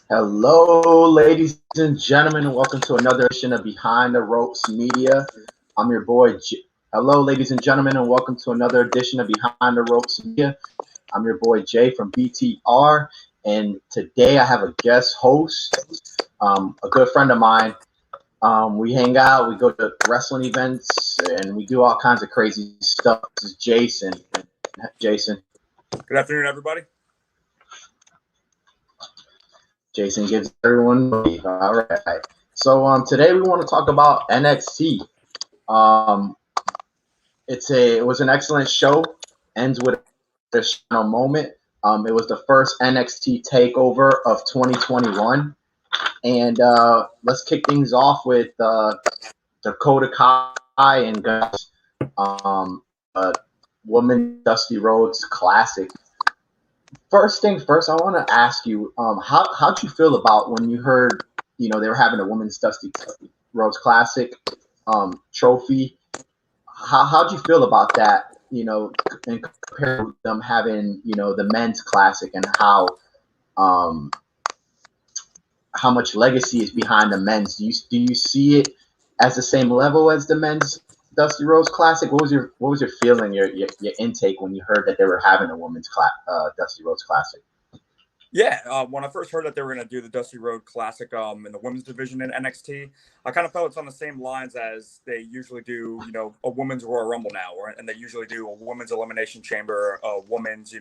Hello, ladies and gentlemen, and welcome to another edition of Behind the Ropes Media. I'm your boy. Hello, ladies and gentlemen, and welcome to another edition of Behind the Ropes Media. I'm your boy Jay from BTR, and today I have a guest host, a good friend of mine. We hang out, we go to wrestling events, and we do all kinds of crazy stuff. This is Jason. Jason. Good afternoon, everybody. Jason gives everyone a leave. All right. So today we want to talk about NXT. It was an excellent show. Ends with a final moment. It was the first NXT Takeover of 2021, and let's kick things off with Dakota Kai and Gus, Woman Dusty Rhodes Classic. First thing first, I want to ask you, how'd you feel about when you heard, they were having a Women's Dusty Rhodes Classic trophy? How'd you feel about that, and compared to them having, the Men's Classic, and how much legacy is behind the men's? Do you see it as the same level as the Men's Dusty Rhodes Classic? What was your feeling, your intake when you heard that they were having a Women's Dusty Rhodes Classic? Yeah, when I first heard that they were going to do the Dusty Rhodes Classic in the women's division in NXT, I kind of felt it's on the same lines as they usually do, a women's Royal Rumble now, and they usually do a women's Elimination Chamber, a women's,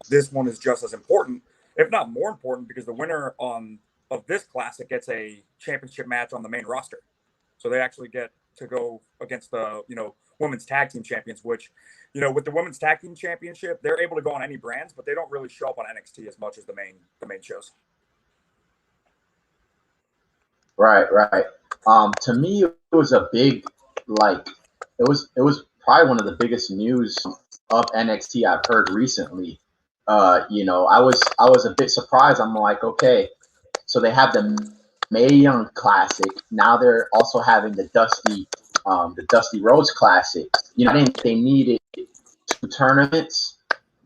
this one is just as important, if not more important, because the winner of this classic gets a championship match on the main roster. So they actually get to go against the, women's tag team champions, which, with the women's tag team championship, they're able to go on any brands, but they don't really show up on NXT as much as the main shows. Right. To me, it was a big, it was probably one of the biggest news of NXT I've heard recently. I was a bit surprised. I'm like, okay, so they have the Mae Young Classic. Now they're also having the Dusty Rhodes Classic. I didn't think they needed 2 tournaments,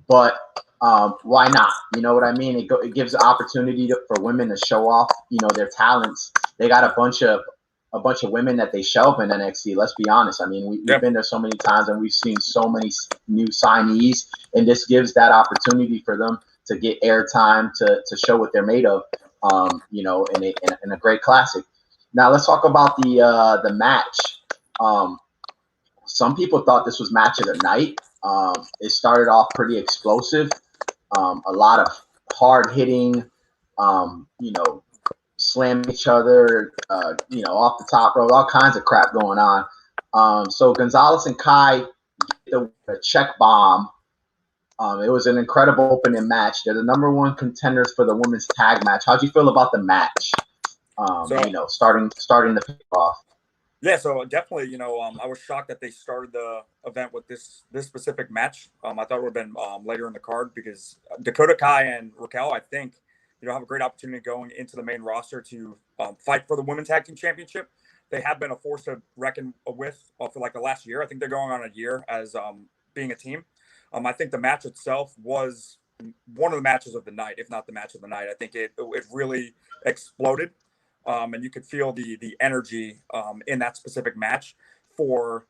but why not? You know what I mean? It gives the opportunity for women to show off, their talents. They got a bunch of women that they shelve in NXT. Let's be honest. I mean, we've been there so many times, and we've seen so many new signees, and this gives that opportunity for them to get airtime to show what they're made of. In a great classic. Now let's talk about the match. Some people thought this was match of the night. It started off pretty explosive. A lot of hard hitting. Slamming each other. Off the top rope. All kinds of crap going on. So Gonzalez and Kai get the check bomb. It was an incredible opening match. They're the #1 contenders for the women's tag match. How'd you feel about the match? Starting the pick off. Yeah, so definitely, I was shocked that they started the event with this specific match. I thought it would have been later in the card, because Dakota Kai and Raquel, I think, have a great opportunity going into the main roster to fight for the women's tag team championship. They have been a force to reckon with for like the last year. I think they're going on a year as being a team. I think the match itself was one of the matches of the night, if not the match of the night. I think it really exploded, and you could feel the energy in that specific match for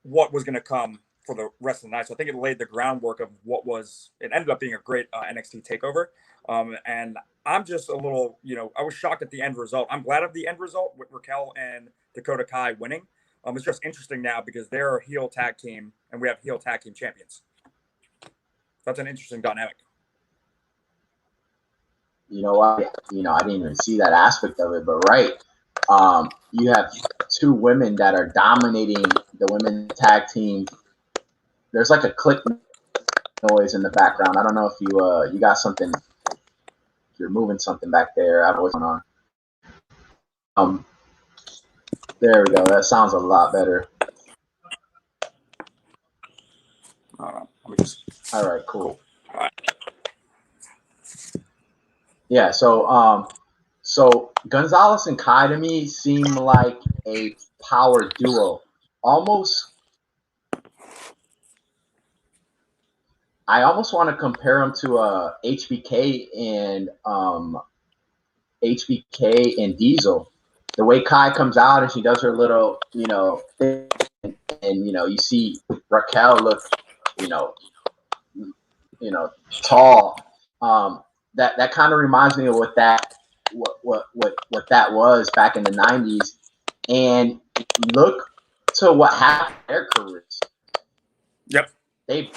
what was going to come for the rest of the night. So I think it laid the groundwork of it ended up being a great NXT takeover. And I'm just a little, I was shocked at the end result. I'm glad of the end result with Raquel and Dakota Kai winning. It's just interesting now because they're a heel tag team and we have heel tag team champions. That's an interesting dynamic. I didn't even see that aspect of it, but right. You have 2 women that are dominating the women's tag team. There's like a click noise in the background. I don't know if you got something. You're moving something back there. I don't know what's going on. There we go. That sounds a lot better. All right, cool. All right. Yeah, so Gonzalez and Kai to me seem like a power duo. Almost I almost want to compare him to HBK and Diesel. The way Kai comes out and she does her little, thing, and you see Raquel look, you know, tall. That kind of reminds me of what that was back in the '90s. And look to what happened in their careers. Yep. They,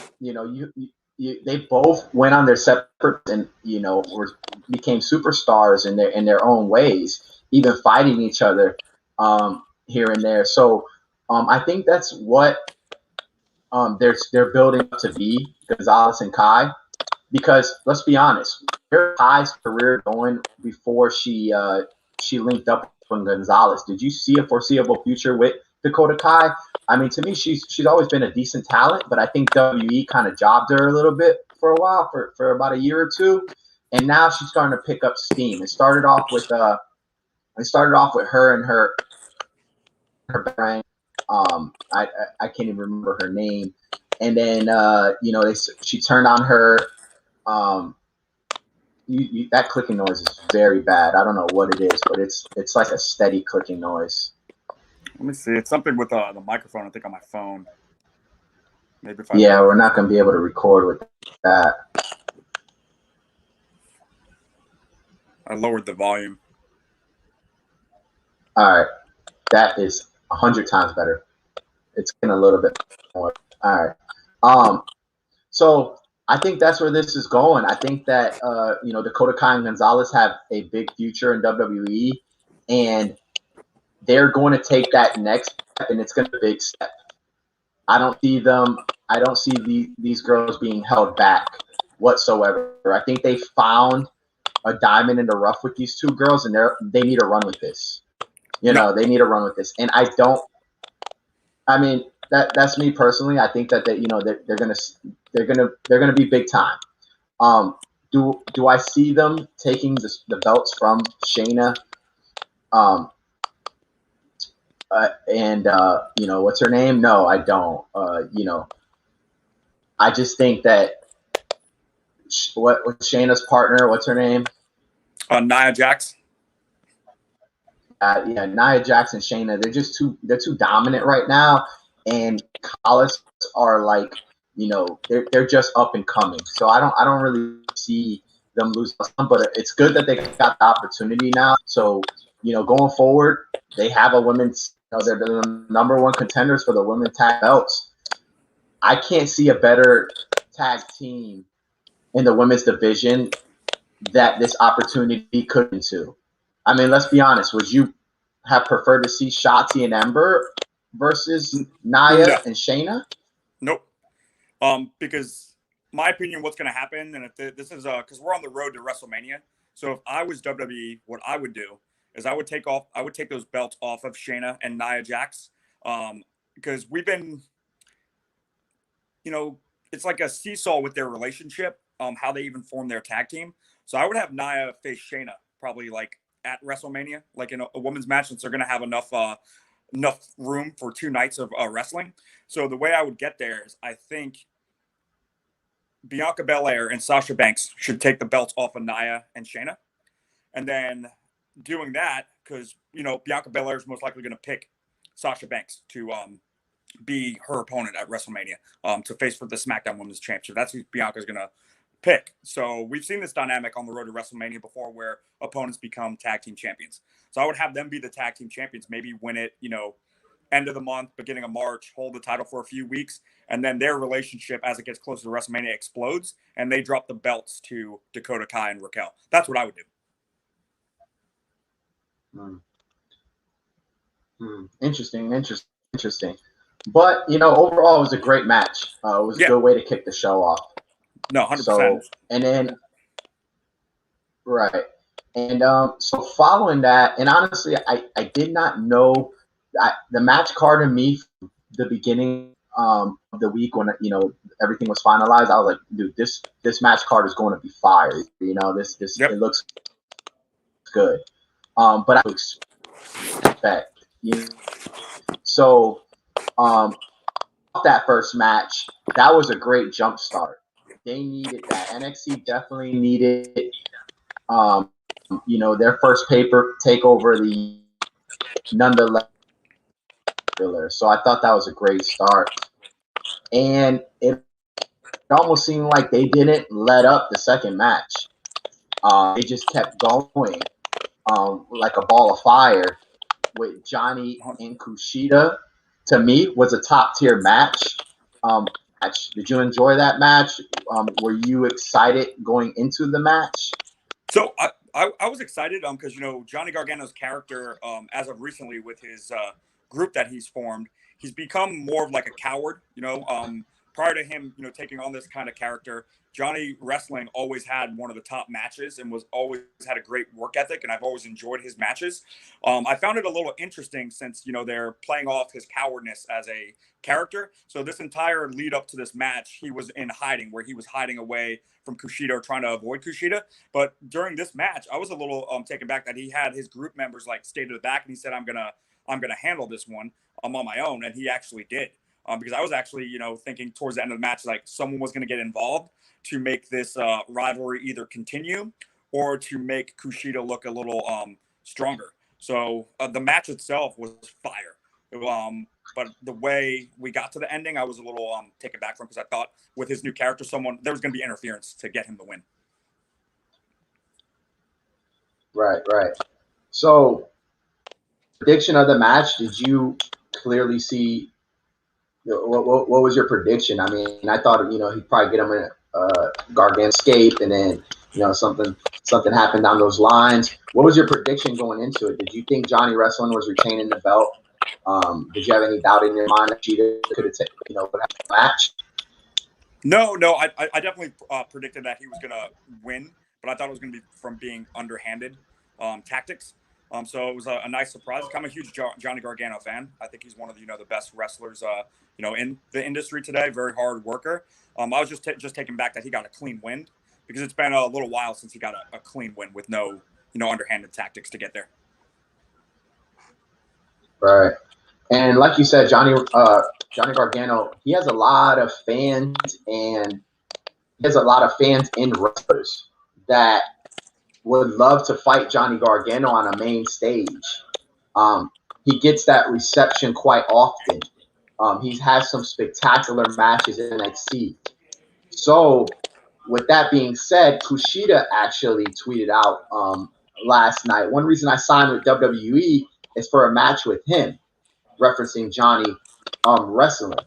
they both went on their separate and became superstars in their own ways, even fighting each other here and there. So I think that's what they're building up to be, Gonzalez and Kai. Because let's be honest, where Kai's career going before she linked up with Gonzalez? Did you see a foreseeable future with Dakota Kai? I mean, to me, she's always been a decent talent, but I think WWE kind of jobbed her a little bit for a while, for about a year or two, and now she's starting to pick up steam. It started off with her and her brand. I can't even remember her name, and then she turned on her. That clicking noise is very bad. I don't know what it is, but it's like a steady clicking noise. Let me see. It's something with the microphone, I think, on my phone. Maybe if we're not going to be able to record with that. I lowered the volume. All right. That is 100 times better. It's getting a little bit more. All right. So I think that's where this is going. I think that Dakota Kai and Gonzalez have a big future in WWE, and they're going to take that next step, and it's going to be a big step. I don't see these girls being held back whatsoever. I think they found a diamond in the rough with these two girls, and they need to run with this. They need to run with this. And that's me personally. I think that they're gonna be big time. Do I see them taking the belts from Shayna? What's her name? No, I don't. I just think that what's Shayna's partner? What's her name? Nia Jax. Nia Jax and Shayna. They're too dominant right now, and Collis are like, they're just up and coming. So I don't really see them losing, but it's good that they got the opportunity now. So going forward, they have a women's. They're the number one contenders for the women's tag belts. I can't see a better tag team in the women's division that this opportunity could into. I mean, let's be honest. Would you have preferred to see Shotzi and Ember versus Nia and Shayna? Nope. Because my opinion, what's going to happen, and if this is because we're on the road to WrestleMania. So if I was WWE, what I would do is I would take those belts off of Shayna and Nia Jax, because we've been, it's like a seesaw with their relationship, how they even form their tag team. So I would have Nia face Shayna probably like at WrestleMania, like in a women's match, since they're going to have enough room for 2 nights of wrestling. So the way I would get there is I think Bianca Belair and Sasha Banks should take the belts off of Nia and Shayna. And then doing that, because, Bianca Belair is most likely going to pick Sasha Banks to be her opponent at WrestleMania, to face for the SmackDown Women's Championship. That's who Bianca's going to pick. So we've seen this dynamic on the road to WrestleMania before where opponents become tag team champions. So I would have them be the tag team champions, maybe win it, end of the month, beginning of March, hold the title for a few weeks, and then their relationship as it gets closer to WrestleMania explodes, and they drop the belts to Dakota Kai and Raquel. That's what I would do. Interesting. But, overall, it was a great match. It was a good way to kick the show off. No, 100%. So, and then, right. And so following that, and honestly, I did not know the match card in me from the beginning of the week when, everything was finalized. I was like, dude, this match card is going to be fire. It looks good. But I expect, so, that first match, that was a great jump start. they needed that. NXT definitely needed, their first paper takeover the nonetheless. So I thought that was a great start, and it almost seemed like they didn't let up the second match. They just kept going, like a ball of fire with Johnny and Kushida. To me, was a top tier match. Did you enjoy that match? Were you excited going into the match? So I was excited because Johnny Gargano's character as of recently with his group that he's formed, he's become more of like a coward. Prior to him taking on this kind of character, Johnny Wrestling always had one of the top matches and was always had a great work ethic, and I've always enjoyed his matches. I found it a little interesting since they're playing off his cowardness as a character. So this entire lead up to this match, he was in hiding, where he was hiding away from Kushida or trying to avoid Kushida. But during this match, I was a little taken back that he had his group members like stay to the back, and he said, "I'm gonna handle this one. I'm on my own," and he actually did. Because I was actually, thinking towards the end of the match, like someone was going to get involved to make this rivalry either continue or to make Kushida look a little stronger. So the match itself was fire. But the way we got to the ending, I was a little taken back from, because I thought with his new character, there was going to be interference to get him the win. Right. So, prediction of the match, did you clearly see? What was your prediction? I mean, I thought he'd probably get him in Gargano escape, and then something happened down those lines. What was your prediction going into it? Did you think Johnny Wrestling was retaining the belt? Did you have any doubt in your mind that Cheetah could have would have a match? No, I definitely predicted that he was going to win, but I thought it was going to be from being underhanded tactics. So it was a nice surprise. I'm a huge Johnny Gargano fan. I think he's one of the best wrestlers in the industry today. Very hard worker. I was just taken back that he got a clean win, because it's been a little while since he got a clean win with no underhanded tactics to get there. Right. And like you said, Johnny Gargano, he has a lot of fans, and he has a lot of fans in wrestlers that would love to fight Johnny Gargano on a main stage. He gets that reception quite often. He's had some spectacular matches in NXT. So, with that being said, Kushida actually tweeted out last night, one reason I signed with WWE is for a match with him, referencing Johnny wrestling.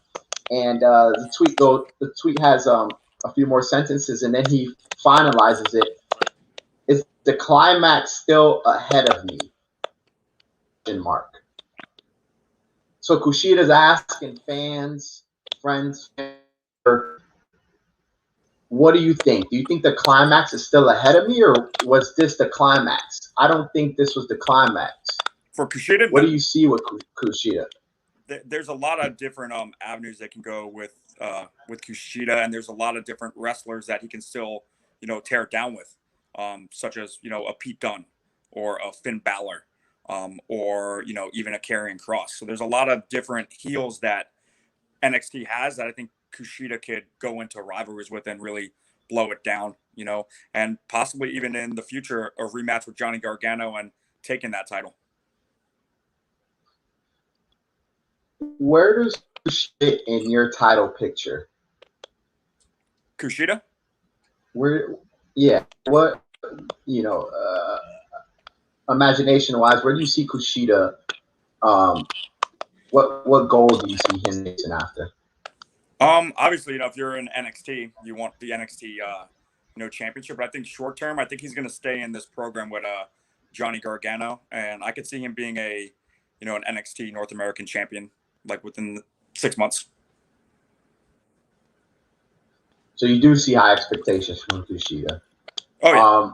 And the tweet has a few more sentences, and then he finalizes it. Is the climax still ahead of me? Mark. So Kushida's asking fans, friends, what do you think? Do you think the climax is still ahead of me, or was this the climax? I don't think this was the climax. For Kushida, what do you see with Kushida? There's a lot of different avenues that can go with Kushida, and there's a lot of different wrestlers that he can still tear it down with, such as a Pete Dunne or a Finn Balor, or even a Karrion Kross. So there's a lot of different heels that NXT has that I think Kushida could go into rivalries with and really blow it down, and possibly even in the future a rematch with Johnny Gargano and taking that title. Where does Kushida fit in your title picture? Kushida? What imagination-wise, where do you see Kushida? What goal do you see him chasing after? Obviously, if you're in NXT, you want the NXT, championship. But I think short term, I think he's going to stay in this program with Johnny Gargano, and I could see him being an NXT North American champion like within 6 months. So you do see high expectations from Kushida. Oh yeah.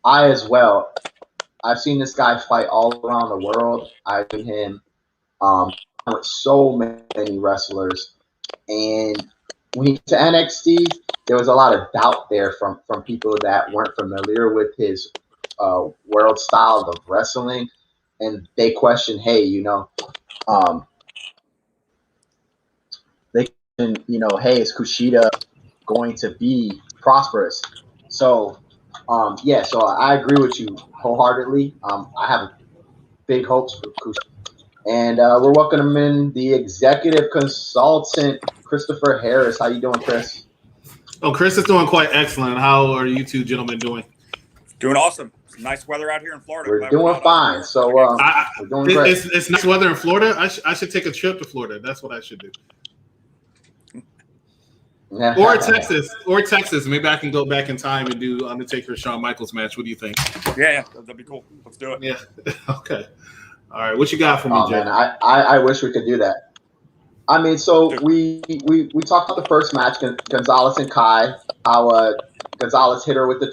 I as well. I've seen this guy fight all around the world. I've seen him with so many wrestlers, and when he to NXT, there was a lot of doubt there from people that weren't familiar with his world style of wrestling, and they questioned, hey, hey, is Kushida going to be prosperous. So, yeah, so I agree with you wholeheartedly. I have big hopes for Kushida. And we're welcoming in the executive consultant, Christopher Harris. How you doing, Chris? Oh, Chris is doing quite excellent. How are you two gentlemen doing? Doing awesome. Some nice weather out here in Florida. We're doing fine. So we're doing great. It's nice weather in Florida. I should take a trip to Florida. That's what I should do. Or Texas. Maybe I can go back in time and do Undertaker Shawn Michaels match. What do you think? Yeah, that'd be cool. Let's do it. Yeah. Okay. All right. What you got for me, Jay? Man, I wish we could do that. I mean, so we talked about the first match, Gonzalez and Kai. How Gonzalez hit her with the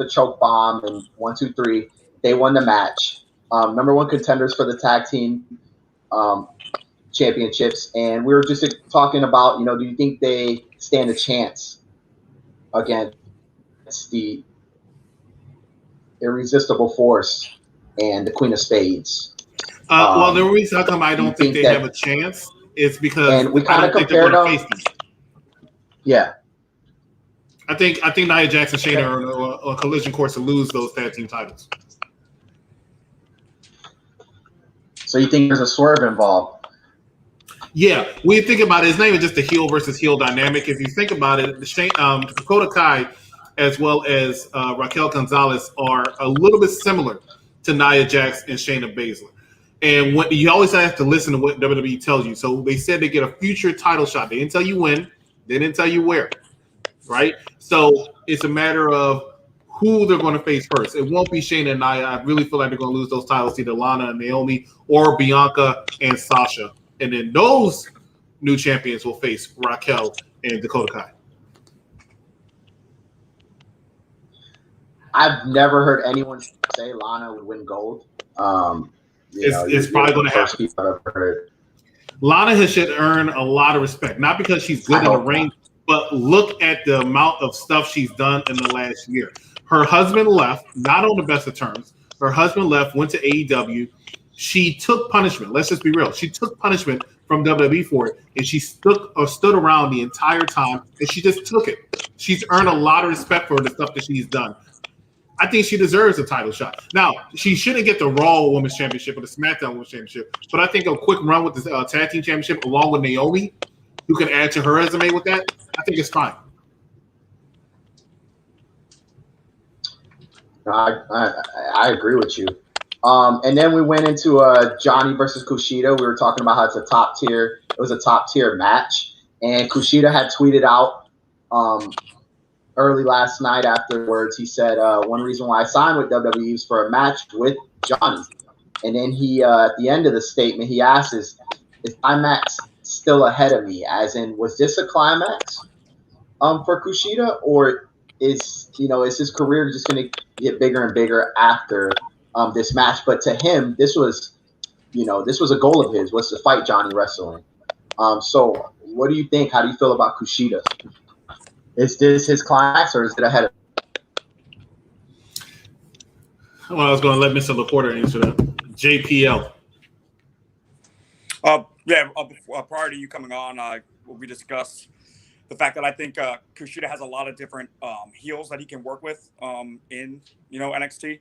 choke bomb, and 1, 2, 3. They won the match. Number one contenders for the tag team championships, and we were just talking about, do you think they stand a chance against the Irresistible Force and the Queen of Spades? Well, the reason how come I don't think they have a chance is because and we kind of compared them. Yeah, I think Nia Jax and Shayna are on a collision course to lose those tag team titles. So you think there's a swerve involved? Yeah, when you think about it, it's not even just the heel versus heel dynamic. If you think about it, Dakota Kai as well as Raquel Gonzalez are a little bit similar to Nia Jax and Shayna Baszler. And what you always have to listen to what WWE tells you. So they said they get a future title shot. They didn't tell you when. They didn't tell you where. Right? So it's a matter of who they're going to face first. It won't be Shayna and Nia. I really feel like they're going to lose those titles to either Lana and Naomi or Bianca and Sasha. And then those new champions will face Raquel and Dakota Kai. I've never heard anyone say Lana would win gold. It's probably going to happen. Lana should earn a lot of respect, not because she's good in the ring, but look at the amount of stuff she's done in the last year. Her husband left, not on the best of terms. Her husband left, went to AEW. She took punishment. Let's just be real. She took punishment from WWE for it, and she stood around the entire time, and she just took it. She's earned a lot of respect for the stuff that she's done. I think she deserves a title shot. Now, she shouldn't get the Raw Women's Championship or the SmackDown Women's Championship, but I think a quick run with the Tag Team Championship along with Naomi, who can add to her resume with that, I think it's fine. I agree with you. And then we went into Johnny versus Kushida. We were talking about how it's a top tier. It was a top tier match, and Kushida had tweeted out early last night afterwards. He said one reason why I signed with WWE is for a match with Johnny. And then he at the end of the statement he asks, "Is climax still ahead of me?" As in, was this a climax for Kushida, or is his career just going to get bigger and bigger after this match? But to him, this was a goal of his, was to fight Johnny wrestling. So what do you think? How do you feel about Kushida? Is this his climax, or is it ahead of him? Well, I was going to let Mr. Laporta answer that. JPL. Prior to you coming on, we discussed the fact that I think Kushida has a lot of different heels that he can work with in NXT,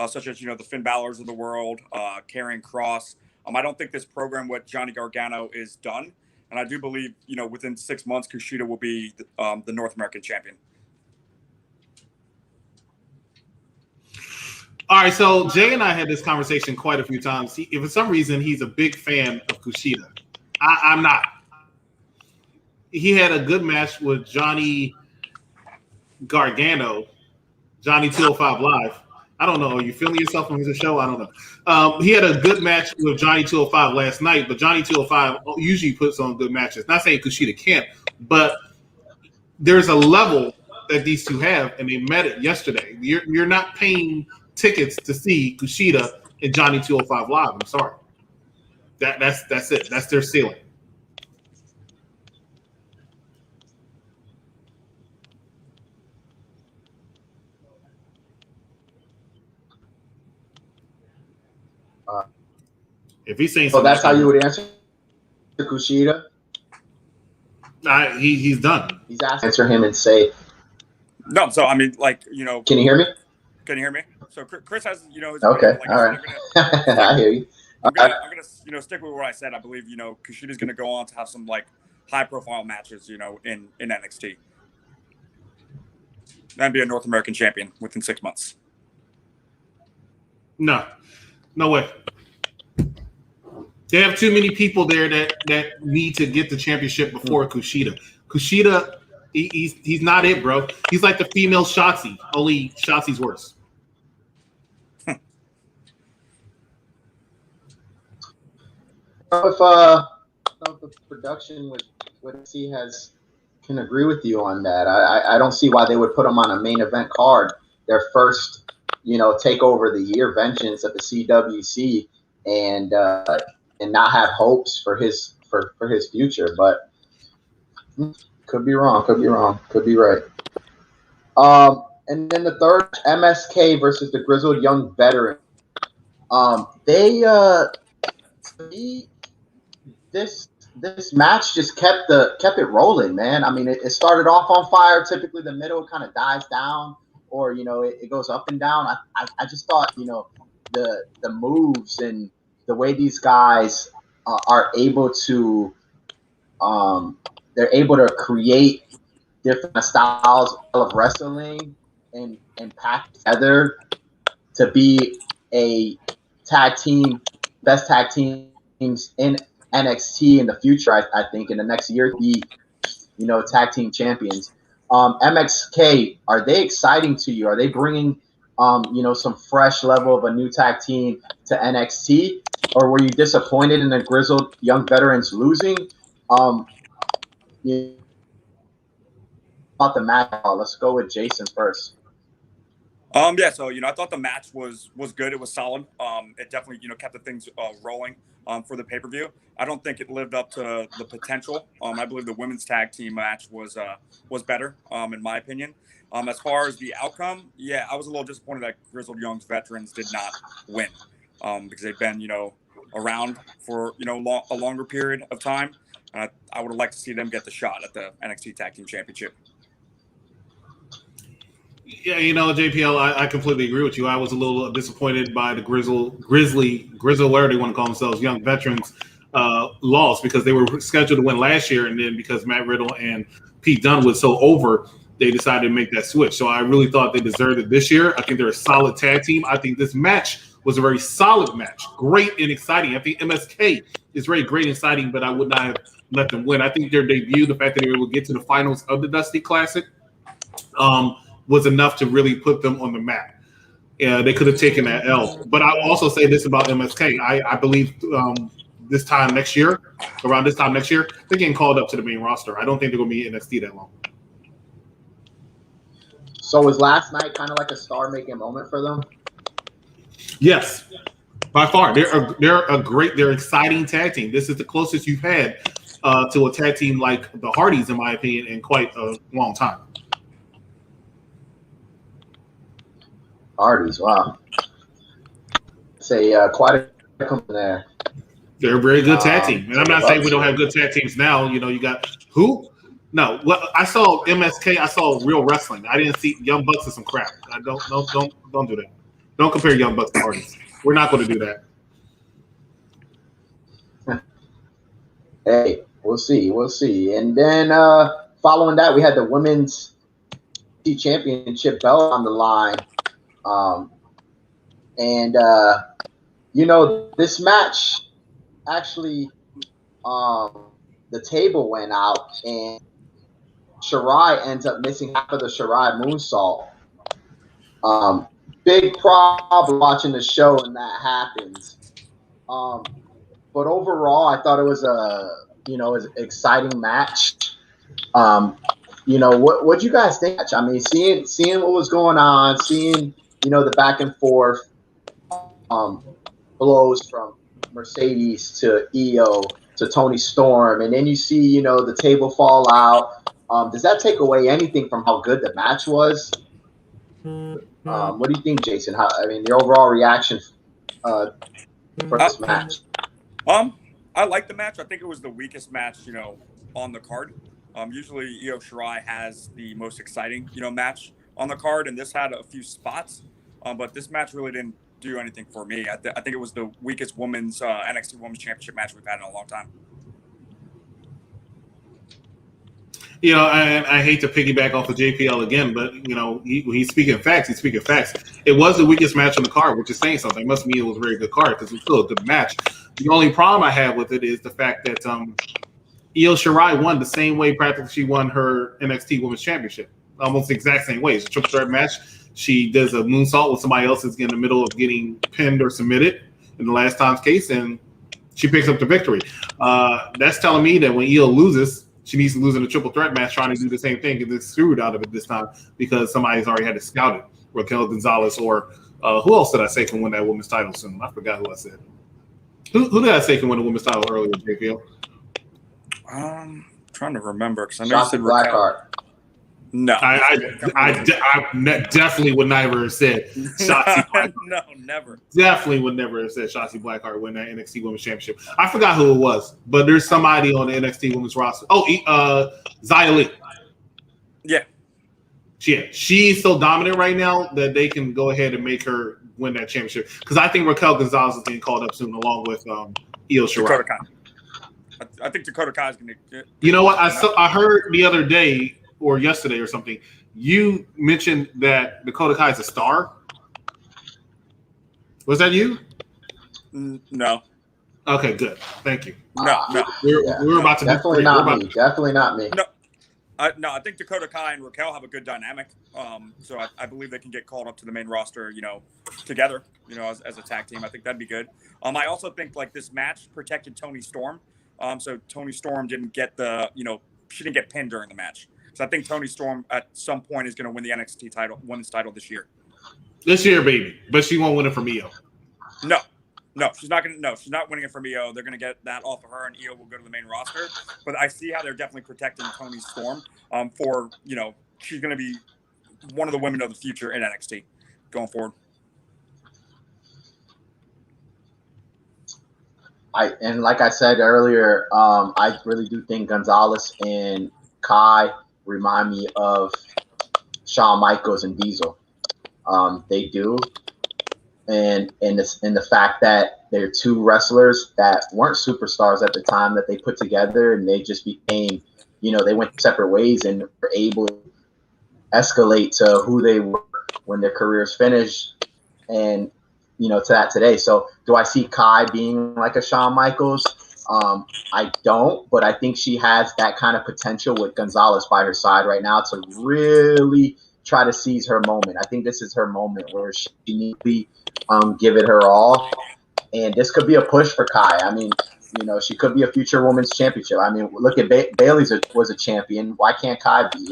such as the Finn Balor's of the world, Karrion Kross. I don't think this program with Johnny Gargano is done, and I do believe within 6 months Kushida will be the North American champion. All right, so Jay and I had this conversation quite a few times. If for some reason he's a big fan of Kushida, I'm not. He had a good match with Johnny Gargano, Johnny 205 Live. I don't know. Are you feeling yourself on his show? I don't know. He had a good match with Johnny 205 last night, but Johnny 205 usually puts on good matches. Not saying Kushida can't, but there's a level that these two have, and they met it yesterday. You're not paying tickets to see Kushida and Johnny 205 Live. I'm sorry. That's it. That's their ceiling. If he's saying so, that's how you would answer Kushida. He's done. He's asked to answer him and say. No, so I mean, like, Can you hear me? Can you hear me? So Chris has, his okay. opinion, like all right. I hear you. I'm gonna stick with what I said. I believe Kushida's gonna go on to have some like high profile matches, in NXT, and be a North American champion within 6 months. No way. They have too many people there that need to get the championship before Kushida. Kushida, he's not it, bro. He's like the female Shotzi, only Shotzi's worse. If the production with C can agree with you on that. I don't see why they would put him on a main event card. Their first, takeover of the year, vengeance at the CWC, and not have hopes for his future. But could be wrong. Could be right. And then the third, MSK versus the Grizzled Young Veteran. This match just kept it rolling, man. I mean, it started off on fire. Typically, the middle kind of dies down, or it goes up and down. I just thought the moves and the way these guys are able to they're able to create different styles of wrestling and pack together to be a best tag teams in NXT in the future. I think in the next year, be tag team champions. MXK, are they exciting to you? Are they bringing some fresh level of a new tag team to NXT, or were you disappointed in the Grizzled Young Veterans losing? About the match, let's go with Jason first. Yeah, so I thought the match was good. It was solid. It definitely kept the things rolling for the pay-per-view. I don't think it lived up to the potential. I believe the women's tag team match was better, in my opinion. As far as the outcome, yeah, I was a little disappointed that Grizzled Young's Veterans did not win, because they've been around for a longer period of time. I would have liked to see them get the shot at the NXT Tag Team Championship. Yeah, JPL, I completely agree with you. I was a little disappointed by the Grizzled, whatever they want to call themselves, Young Veterans, loss, because they were scheduled to win last year, and then because Matt Riddle and Pete Dunne was so over, they decided to make that switch. So I really thought they deserved it this year. I think they're a solid tag team. I think this match was a very solid match, great and exciting. I think MSK is very great and exciting, but I would not have let them win. I think their debut, the fact that they were able to get to the finals of the Dusty Classic, was enough to really put them on the map. They could have taken that L. But I also say this about MSK. I believe around this time next year, they're getting called up to the main roster. I don't think they're going to be in NXT that long. So was last night kind of like a star-making moment for them? Yes, by far. They're exciting tag team. This is the closest you've had to a tag team like the Hardys, in my opinion, in quite a long time. Hardys, wow. Say quite a company there. They're a very good tag team. And I'm not saying we don't have good tag teams now. You got who? No. Well, I saw MSK. I saw real wrestling. I didn't see Young Bucks as some crap. I don't do that. Don't compare Young Bucks to Hardys. We're not going to do that. Hey, we'll see. And then following that, we had the women's championship belt on the line. This match actually, the table went out and Shirai ends up missing half of the Shirai moonsault. Big problem watching the show when that happens. But overall, I thought it was an exciting match. What you guys think? I mean, seeing what was going on, seeing the back and forth, blows from Mercedes to Io to Toni Storm, and then you see the table fall out. Does that take away anything from how good the match was? What do you think, Jason? Your overall reaction for this match? I like the match. I think it was the weakest match, on the card. Usually Io Shirai has the most exciting, match on the card, and this had a few spots, but this match really didn't do anything for me. I think it was the weakest women's NXT Women's Championship match we've had in a long time. I hate to piggyback off of JPL again, but he's speaking facts. He's speaking facts. It was the weakest match on the card, which is saying something. It must mean it was a very good card because it was still a good match. The only problem I have with it is the fact that Io Shirai won the same way practically she won her NXT Women's Championship, almost the exact same way. It's a triple threat match. She does a moonsault when somebody else is in the middle of getting pinned or submitted in the last time's case, and she picks up the victory. That's telling me that when Io loses, she needs to lose in a triple threat match trying to do the same thing and get screwed out of it this time because somebody's already had it scouted. Raquel Gonzalez or who else did I say can win that women's title soon? I forgot who I said. Who did I say can win the women's title earlier, JPL? Trying to remember because I know you said Blackheart. No, I definitely would never have said Shotzi. No, never. Definitely would never have said Shotzi Blackheart win that NXT Women's Championship. I forgot who it was, but there's somebody on the NXT Women's roster. Oh, Xia Li. Yeah, she's so dominant right now that they can go ahead and make her win that championship. Because I think Raquel Gonzalez is getting called up soon, along with Io Shirai. I think Dakota Kai is going to. You know what? I heard the other day or yesterday or something. You mentioned that Dakota Kai is a star. Was that you? No. Okay, good. Thank you. No. We're about to definitely not me. Definitely not me. No. I think Dakota Kai and Raquel have a good dynamic. So I believe they can get called up to the main roster, together, as a tag team. I think that'd be good. I also think like this match protected Toni Storm. So Toni Storm didn't get she didn't get pinned during the match. So I think Toni Storm at some point is going to win the NXT women's title this year. This year, baby, but she won't win it from Io. No, she's not going to. No, she's not winning it from Io. They're going to get that off of her, and Io will go to the main roster. But I see how they're definitely protecting Toni Storm. For she's going to be one of the women of the future in NXT going forward. And like I said earlier, I really do think Gonzalez and Kai remind me of Shawn Michaels and Diesel. They do, and the fact that they're two wrestlers that weren't superstars at the time that they put together, and they just became, they went separate ways and were able to escalate to who they were when their careers finished, and to that today. So do I see Kai being like a Shawn Michaels? I don't, but I think she has that kind of potential with Gonzalez by her side right now to really try to seize her moment. I think this is her moment where she needs to give it her all. And this could be a push for Kai. I mean, she could be a future women's championship. I mean, look at Bayley was a champion. Why can't Kai be,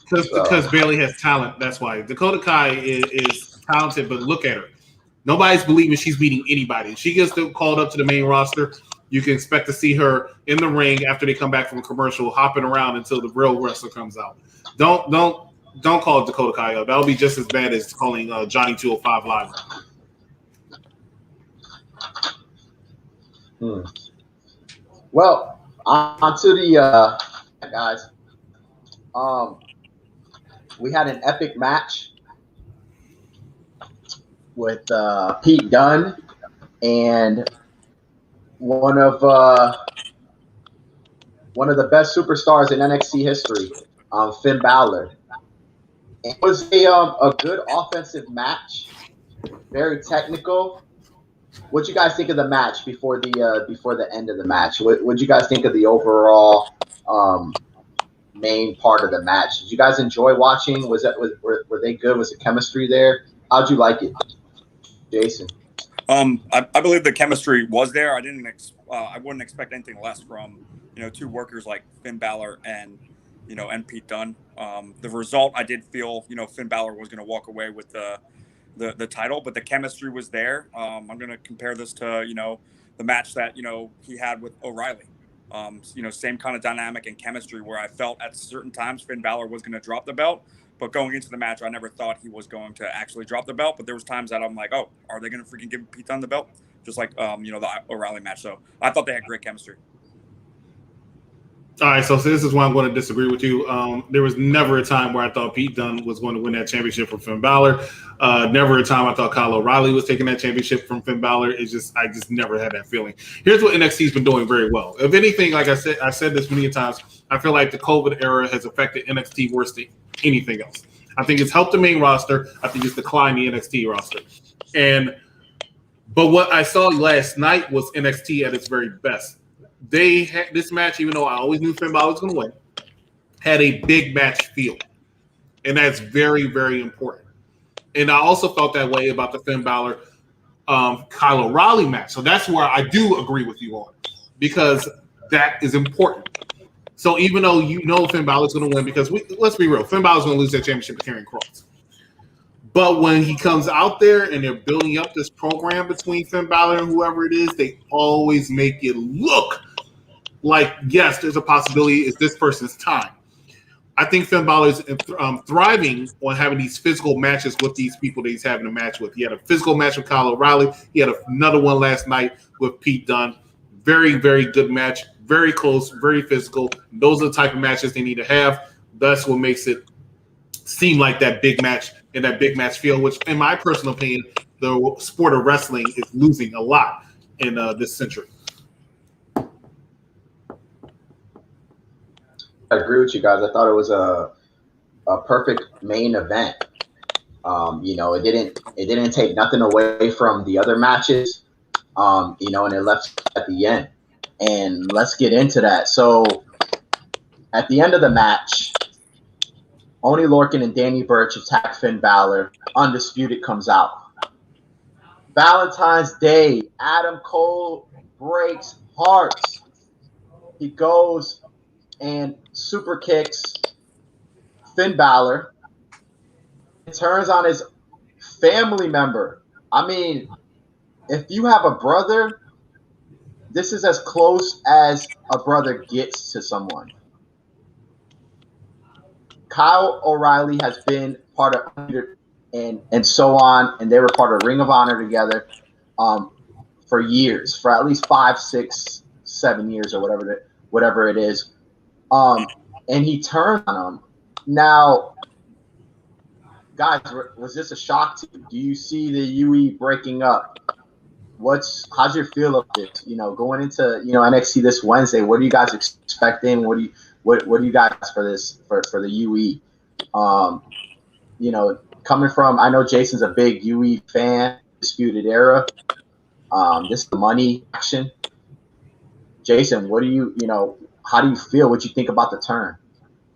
Because Bayley has talent. That's why. Dakota Kai is talented, but look at her. Nobody's believing she's beating anybody. If she gets called up to the main roster, you can expect to see her in the ring after they come back from a commercial, hopping around until the real wrestler comes out. Don't call Dakota Kai up. That'll be just as bad as calling Johnny 205 live. Well, on to the guys. We had an epic match with Pete Dunne and one of the best superstars in NXT history, Finn Balor. It was a good offensive match, very technical. What you guys think of the match before the end of the match? What you guys think of the overall main part of the match? Did you guys enjoy watching? Were they good? Was the chemistry there? How'd you like it, Jason? I believe the chemistry was there. I wouldn't expect anything less from two workers like Finn Balor and Pete Dunne. The result, I did feel Finn Balor was going to walk away with the title, but the chemistry was there. I'm going to compare this to the match that he had with O'Reilly. Same kind of dynamic and chemistry where I felt at certain times Finn Balor was going to drop the belt. But going into the match, I never thought he was going to actually drop the belt. But there was times that I'm like, oh, are they going to freaking give Pete Dunne the belt? Just like, the O'Reilly match. So I thought they had great chemistry. All right, so this is why I'm going to disagree with you. There was never a time where I thought Pete Dunne was going to win that championship from Finn Balor. Never a time I thought Kyle O'Reilly was taking that championship from Finn Balor. I just never had that feeling. Here's what NXT's been doing very well. If anything, like I said this many times, I feel like the COVID era has affected NXT worse than anything else. I think it's helped the main roster. I think it's declined the NXT roster. But what I saw last night was NXT at its very best. They had this match, even though I always knew Finn Balor was going to win, had a big match feel. And that's very, very important. And I also felt that way about the Finn Balor Kyle O'Reilly match. So that's where I do agree with you on, because that is important. So even though you know Finn Balor's going to win, because let's be real, Finn Balor's going to lose that championship to Karrion Kross. But when he comes out there and they're building up this program between Finn Balor and whoever it is, they always make it look like, yes, there's a possibility it's this person's time. I think Finn Balor is thriving on having these physical matches with these people that he's having a match with. He had a physical match with Kyle O'Reilly. He had another one last night with Pete Dunne. Very, very good match. Very close, very physical. Those are the type of matches they need to have. That's what makes it seem like that big match and that big match feel, which, in my personal opinion, the sport of wrestling is losing a lot in this century. I agree with you guys. I thought it was a perfect main event. It didn't take nothing away from the other matches. And it left at the end. And let's get into that. So at the end of the match, Oney Lorcan and Danny Burch attack Finn Balor. Undisputed comes out. Valentine's Day, Adam Cole breaks hearts. He goes and super kicks Finn Balor. Turns on his family member. I mean, if you have a brother, this is as close as a brother gets to someone. Kyle O'Reilly has been part of and so on, and they were part of Ring of Honor together for years, for at least 5, 6, 7 years or whatever it is. And he turned on him. Now, guys, was this a shock to you? Do you see the UE breaking up? How's your feel of this? Going into NXT this Wednesday, what are you guys expecting? What do you guys for this for the UE? Coming from, I know Jason's a big UE fan, Disputed Era. This is the money action. Jason, what do you how do you feel? What do you think about the turn?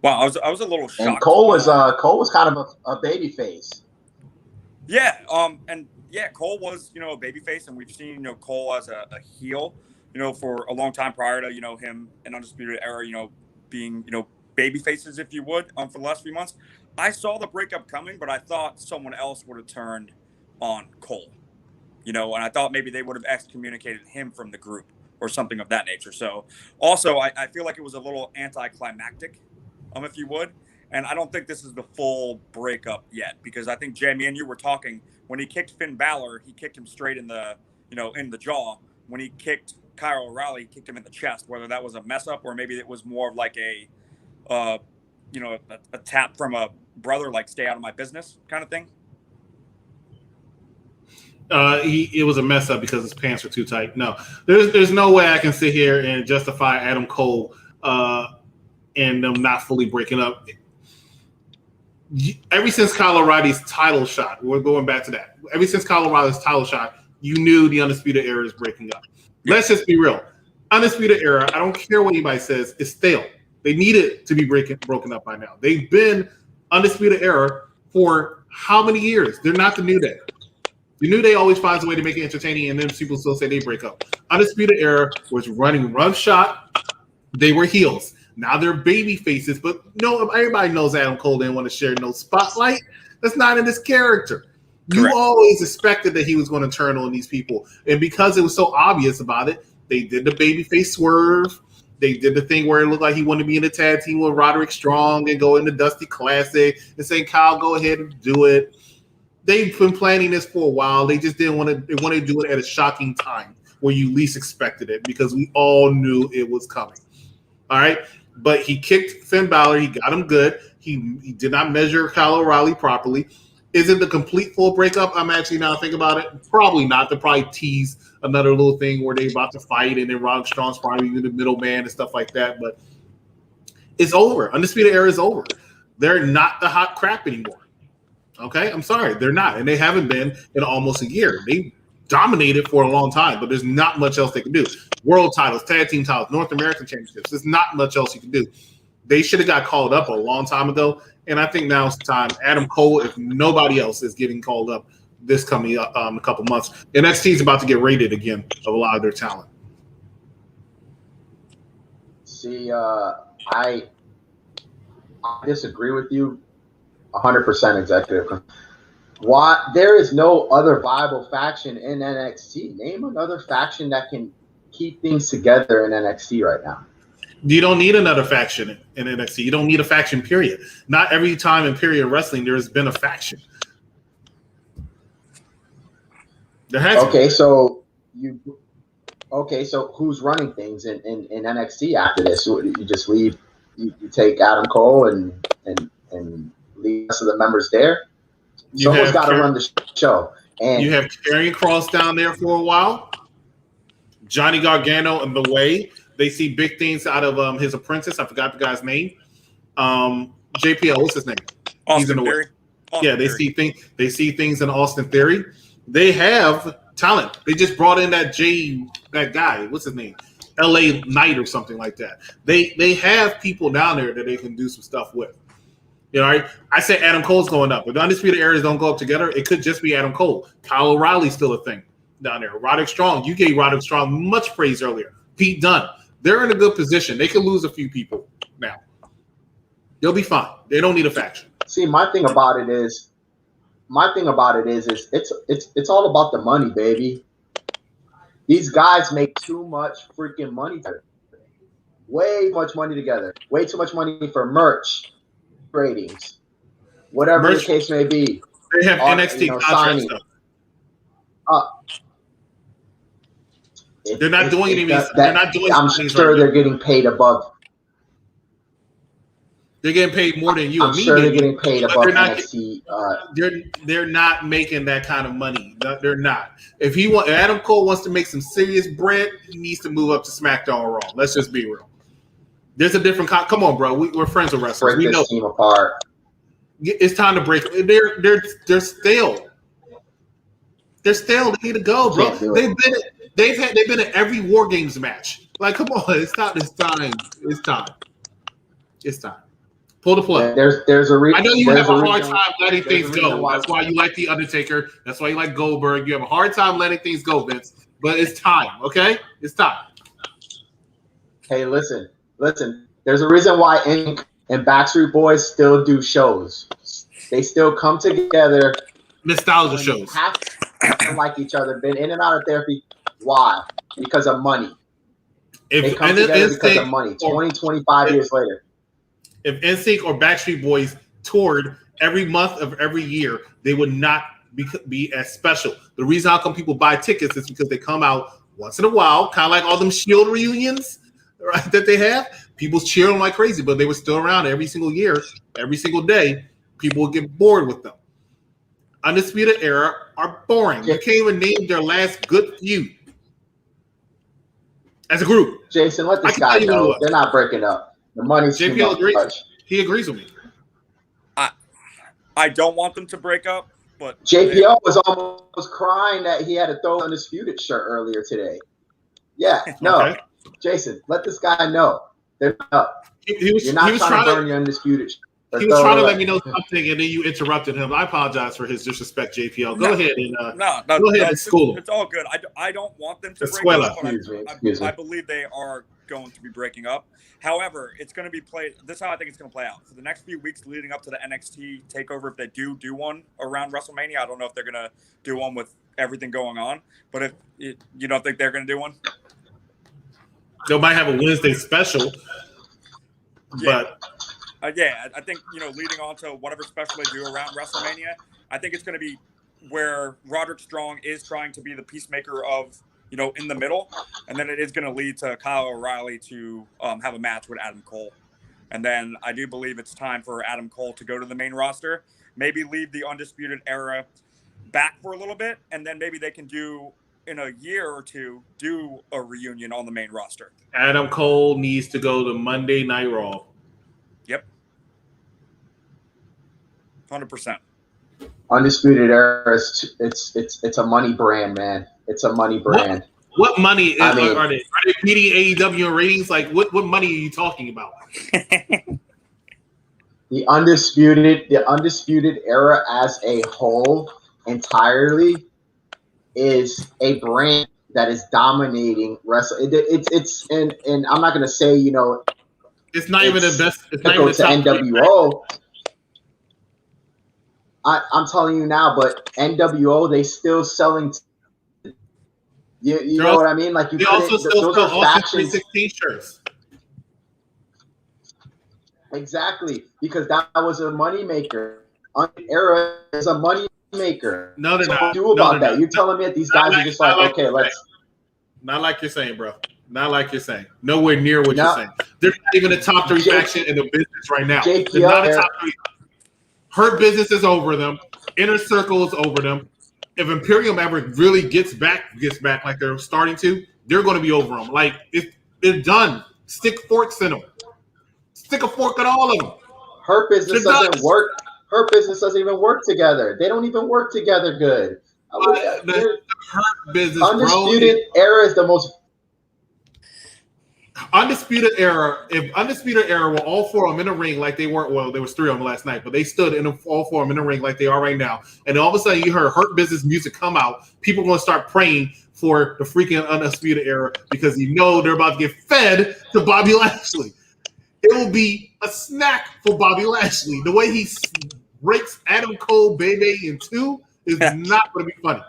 Well, I was a little shocked. And Cole was kind of a baby face. Yeah, Cole was, a babyface, and we've seen, Cole as a heel, for a long time prior to, him in Undisputed Era, being, baby faces, if you would, for the last few months. I saw the breakup coming, but I thought someone else would have turned on Cole, and I thought maybe they would have excommunicated him from the group or something of that nature. So also, I feel like it was a little anticlimactic, if you would. And I don't think this is the full breakup yet, because I think, Jamie, and you were talking, when he kicked Finn Balor, he kicked him straight in the, in the jaw. When he kicked Kyle O'Reilly, he kicked him in the chest, whether that was a mess up or maybe it was more of like a tap from a brother, like stay out of my business kind of thing. It was a mess up because his pants were too tight. No, there's no way I can sit here and justify Adam Cole and them not fully breaking up. Ever since Kyle O'Reilly's title shot, we're going back to that. Ever since Kyle O'Reilly's title shot, you knew the Undisputed Era is breaking up. Let's just be real. Undisputed Era, I don't care what anybody says, is stale. They need it to be broken up by now. They've been Undisputed Era for how many years? They're not the New Day. The New Day always finds a way to make it entertaining, and then people still say they break up. Undisputed Era was running roughshod. They were heels. Now they're baby faces, but everybody knows Adam Cole didn't want to share no spotlight. That's not in his character. Correct. You always expected that he was going to turn on these people. And because it was so obvious about it, they did the babyface swerve. They did the thing where it looked like he wanted to be in a tag team with Roderick Strong and go in the Dusty Classic and say, Kyle, go ahead and do it. They've been planning this for a while. They just didn't want to. They wanted to do it at a shocking time where you least expected it, because we all knew it was coming. All right, but he kicked Finn Balor. He got him good. He did not measure Kyle O'Reilly properly. Is it the complete full breakup? I'm actually now thinking about it. Probably not. They'll probably tease another little thing where they're about to fight, and then Roderick Strong's probably the middleman and stuff like that. But it's over. Undisputed Era is over. They're not the hot crap anymore. Okay, I'm sorry, they're not, and they haven't been in almost a year. They dominated for a long time, but there's not much else they can do. World titles, tag team titles, North American championships. There's not much else you can do. They should have got called up a long time ago, and I think now it's time. Adam Cole, if nobody else is getting called up this coming a couple months, NXT is about to get rated again of a lot of their talent. See, I disagree with you 100%, executive. Why there is no other viable faction in NXT? Name another faction that can keep things together in NXT right now. You don't need another faction in NXT. You don't need a faction, period. Not every time in period wrestling there has been a faction. There has okay, been. So who's running things in NXT after this? You just leave. You take Adam Cole and leave the rest of the members there. Someone's got to run the show. And you have Karrion Kross down there for a while. Johnny Gargano and The Way. They see big things out of his apprentice. I forgot the guy's name. JPL, what's his name? Austin Theory. Yeah, they see things in Austin Theory. They have talent. They just brought in that guy. What's his name? LA Knight or something like that. They have people down there that they can do some stuff with. You know, right? I say Adam Cole's going up. If the Undisputed Eras don't go up together, it could just be Adam Cole. Kyle O'Reilly's still a thing down there. Roderick Strong. You gave Roderick Strong much praise earlier. Pete Dunne. They're in a good position. They could lose a few people now. They'll be fine. They don't need a faction. See, my thing about it is it's all about the money, baby. These guys make too much freaking money together. Way much money together. Way too much money for merch, ratings, whatever the case may be. They have NXT contract stuff. They're not doing anything. They're not doing. I'm sure they're getting paid above. They're getting paid more than you. I'm sure they're getting paid above NXT. They're not making that kind of money. They're not. If Adam Cole wants to make some serious bread, he needs to move up to SmackDown or Raw. Let's just be real. There's a different. Come on, bro. We're friends with wrestlers. Break this team apart. It's time to break. They're stale. They're stale. They need to go, bro. They've been in every War Games match. Like, come on, it's time. Pull the plug. There's a reason. I know you have a hard time letting things go. That's why you like The Undertaker. That's why you like Goldberg. You have a hard time letting things go, Vince. But it's time, okay? It's time. Hey, listen. There's a reason why NSYNC and Backstreet Boys still do shows. They still come together. Nostalgia shows. Have to like each other. Been in and out of therapy. Why? Because of money. They come together because of money. 25 years later. If NSYNC or Backstreet Boys toured every month of every year, they would not be as special. The reason how come people buy tickets is because they come out once in a while, kind of like all them Shield reunions, right, that they have. People cheer them like crazy, but they were still around every single year, every single day. People would get bored with them. Undisputed Era are boring. You can't even name their last good feud as a group. Jason, let this guy know they're not breaking up. The money's too much. He agrees with me. I don't want them to break up, but JPL was almost crying that he had to throw an Undisputed shirt earlier today. Yeah, no. Okay. Jason, let this guy know. They're up. You're not trying to burn your Undisputed shirt. He was trying to let me know something, and then you interrupted him. I apologize for his disrespect, JPL. Go ahead and go ahead and school him. It's all good. I don't want them to break up, but I believe they are going to be breaking up. However, it's going to be played. This is how I think it's going to play out for the next few weeks leading up to the NXT Takeover. If they do one around WrestleMania, I don't know if they're going to do one with everything going on. But if you don't think they're going to do one, they might have a Wednesday special. Yeah. But I think leading on to whatever special they do around WrestleMania, I think it's going to be where Roderick Strong is trying to be the peacemaker of in the middle, and then it is going to lead to Kyle O'Reilly to have a match with Adam Cole. And then I do believe it's time for Adam Cole to go to the main roster, maybe leave the Undisputed Era back for a little bit, and then maybe they can do, in a year or two, do a reunion on the main roster. Adam Cole needs to go to Monday Night Raw. Yep. 100%. Undisputed Era, it's a money brand, man. It's a money brand. What money are they beating AEW in ratings? Like what money are you talking about? The Undisputed Era as a whole entirely is a brand that is dominating wrestling. And I'm not gonna say, it's not even the best. It's not go even to NWO. I'm telling you now, but NWO, they still selling. You know what I mean? Like they also still sell Austin 316 shirts. Exactly, because that was a moneymaker. Era is a moneymaker. No, they're not. What do about that? You're telling me that these guys are just like, okay, let's. Not like you're saying, bro. Not like you're saying. Nowhere near what you're saying. They're not even a top 3 faction in the business right now. They're not a top 3. Her business is over them. Inner Circle is over them. If Imperium ever really gets back like they're starting to, they're going to be over them. Like it's done. Stick forks in them. Stick a fork in all of them. Her business doesn't work. Her business doesn't even work together. They don't even work together good. Her business, Undisputed Era is the most. Undisputed Era. If Undisputed Era were all 4 of them in the ring like they weren't, well, there was 3 of them last night, but they stood in all 4 of them in the ring like they are right now. And all of a sudden you heard Hurt Business music come out. People are going to start praying for the freaking Undisputed Era because they're about to get fed to Bobby Lashley. It will be a snack for Bobby Lashley. The way he breaks Adam Cole, Bebe in 2 is not going to be funny.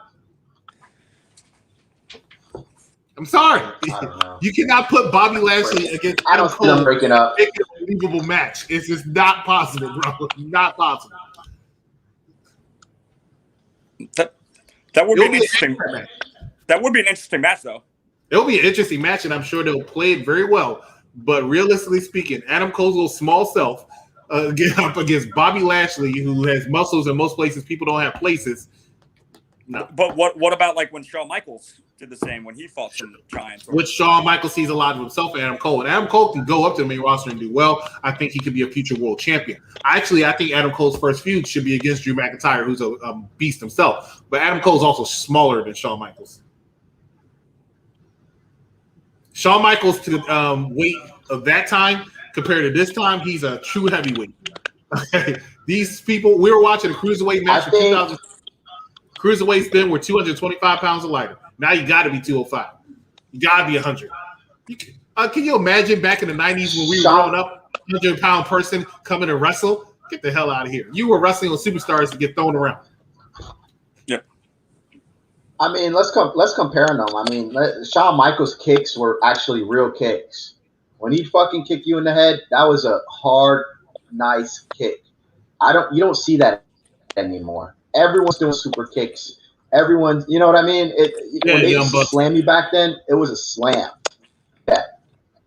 I'm sorry. You cannot put Bobby Lashley against Adam Cole. I don't see them breaking up. Make it a believable match. It's just not possible, bro. Not possible. That would be an interesting match. That would be an interesting match, though. It'll be an interesting match, and I'm sure they'll play it very well. But realistically speaking, Adam Cole's little small self up against Bobby Lashley, who has muscles in most places people don't have places. No. But what about like when Shawn Michaels did the same when he fought some giants? Which Shawn Michaels sees a lot of himself in Adam Cole. And Adam Cole can go up to the main roster and do well. I think he could be a future world champion. I think Adam Cole's first feud should be against Drew McIntyre, who's a beast himself. But Adam Cole's also smaller than Shawn Michaels. Shawn Michaels to weight of that time compared to this time, he's a true heavyweight. These people, we were watching a cruiserweight match in 2000. Cruiserweights then were 225 pounds or lighter. Now you got to be 205. You got to be 100. Can you imagine back in the 90s when we were growing up, a 100-pound person coming to wrestle? Get the hell out of here. You were wrestling with superstars to get thrown around. Yep. I mean, let's compare them. I mean, Shawn Michaels' kicks were actually real kicks. When he fucking kicked you in the head, that was a hard, nice kick. You don't see that anymore. Everyone's doing super kicks. Everyone's, you know what I mean? When they used to slam you back then, it was a slam. Yeah.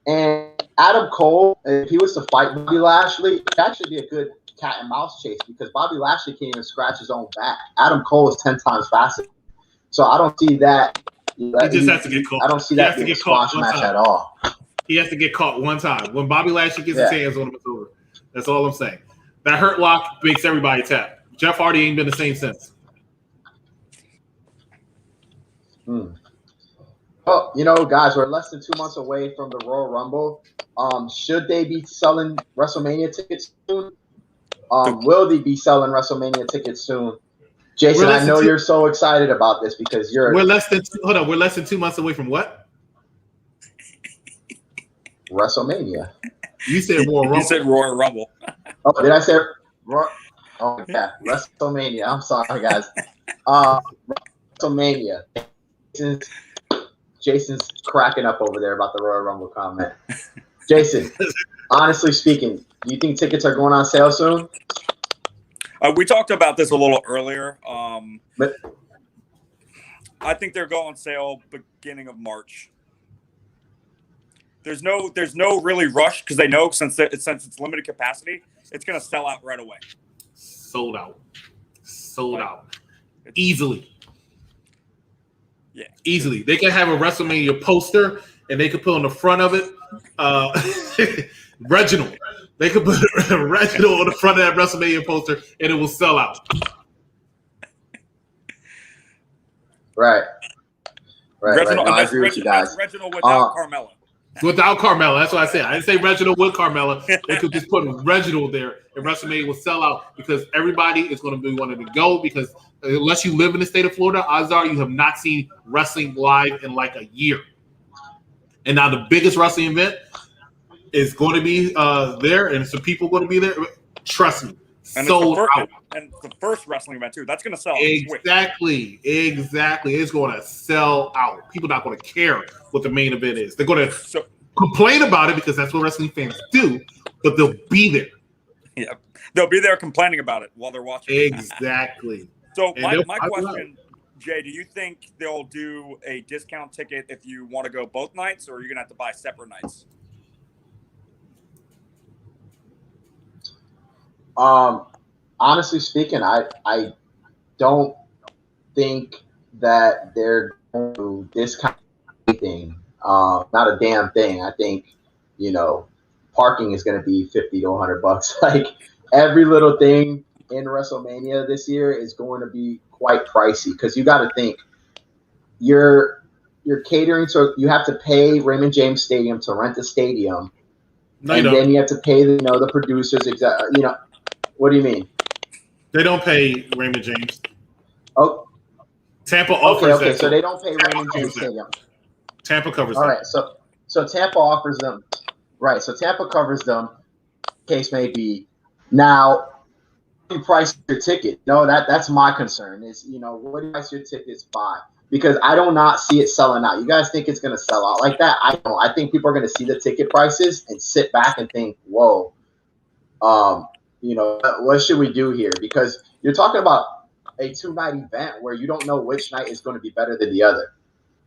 And Adam Cole, if he was to fight Bobby Lashley, it'd actually be a good cat and mouse chase because Bobby Lashley can't even scratch his own back. Adam Cole is 10 times faster. So I don't see that. He just has to get caught. I don't see that being a squash match at all. He has to get caught one time. When Bobby Lashley gets his hands on him, it's over. That's all I'm saying. That Hurt Lock makes everybody tap. Jeff Hardy ain't been the same since. Well, guys, we're less than 2 months away from the Royal Rumble. Should they be selling WrestleMania tickets soon? Will they be selling WrestleMania tickets soon? Jason, I know you're so excited about this because we're less than 2 months away from what? WrestleMania. You said Royal Rumble. You said Royal Rumble. Oh, did I say Oh yeah, WrestleMania. I'm sorry, guys. WrestleMania. Jason's cracking up over there about the Royal Rumble comment. Jason, honestly speaking, do you think tickets are going on sale soon? We talked about this a little earlier. But I think they'll go on sale beginning of March. There's no really rush because they know since it's limited capacity, it's going to sell out right away. Sold out. Easily. Yeah. Easily. They can have a WrestleMania poster and they could put on the front of it Reginald. They could put Reginald on the front of that WrestleMania poster and it will sell out. Right. Reginald, No, I agree with you guys. Reginald without Carmella. Without Carmella, that's what I said. I didn't say Reginald with Carmella. They could just put Reginald there, and WrestleMania will sell out because everybody is going to be wanting to go. Because unless you live in the state of Florida, odds are you have not seen wrestling live in like a year. And now the biggest wrestling event is going to be there, and some people are going to be there. Trust me, sold out. And the first wrestling event too. That's going to sell out. Exactly. It's going to sell out. People are not going to care what the main event is. They're going to complain about it because that's what wrestling fans do, but they'll be there. Yeah, they'll be there complaining about it while they're watching. Exactly. So my question, Jay, do you think they'll do a discount ticket if you want to go both nights, or are you going to have to buy separate nights? Honestly speaking, I don't think that they're going to discount anything. Not a damn thing. I think, parking is going to be $50 to $100. Like every little thing in WrestleMania this year is going to be quite pricey because you got to think you're catering, so you have to pay Raymond James Stadium to rent the stadium, then you have to pay the producers. What do you mean? They don't pay Raymond James. Oh, Tampa offers that. So they don't pay Raymond James Stadium. Tampa covers them. All right, so Tampa offers them. Right, so Tampa covers them. Case may be. Now, you price your ticket. No, that's my concern. Is what do you price your tickets by? Because I do not see it selling out. You guys think it's going to sell out like that? I don't. I think people are going to see the ticket prices and sit back and think, "Whoa, what should we do here?" Because you're talking about a 2-night event where you don't know which night is going to be better than the other.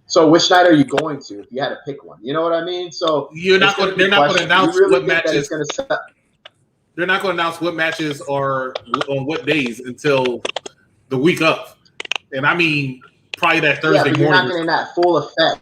So which night are you going to if you had to pick one? You know what I mean? So they're not going to announce what matches. They're not going to announce what matches are on what days until the week of. And I mean, probably that Thursday morning. You're not getting that full effect.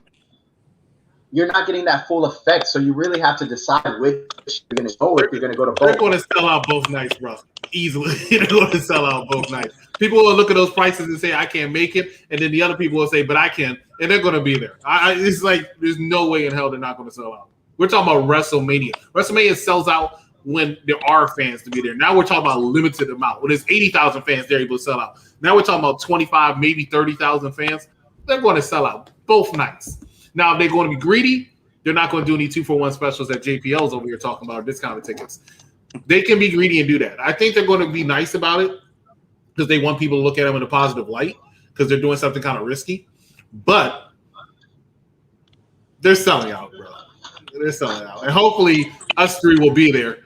You're not getting that full effect, so you really have to decide which you're going to go if you're going to go to both. They're going to sell out both nights, bro. Easily. They're going to sell out both nights. People will look at those prices and say, I can't make it. And then the other people will say, but I can. And they're going to be there. It's like there's no way in hell they're not going to sell out. We're talking about WrestleMania. WrestleMania sells out when there are fans to be there. Now we're talking about a limited amount. When there's 80,000 fans, they're able to sell out. Now we're talking about 25, maybe 30,000 fans. They're going to sell out both nights. Now, if they're going to be greedy, they're not going to do any 2-for-1 specials that JPL's over here talking about, discounted tickets. They can be greedy and do that. I think they're going to be nice about it because they want people to look at them in a positive light because they're doing something kind of risky. But they're selling out, bro. They're selling out. And hopefully us three will be there.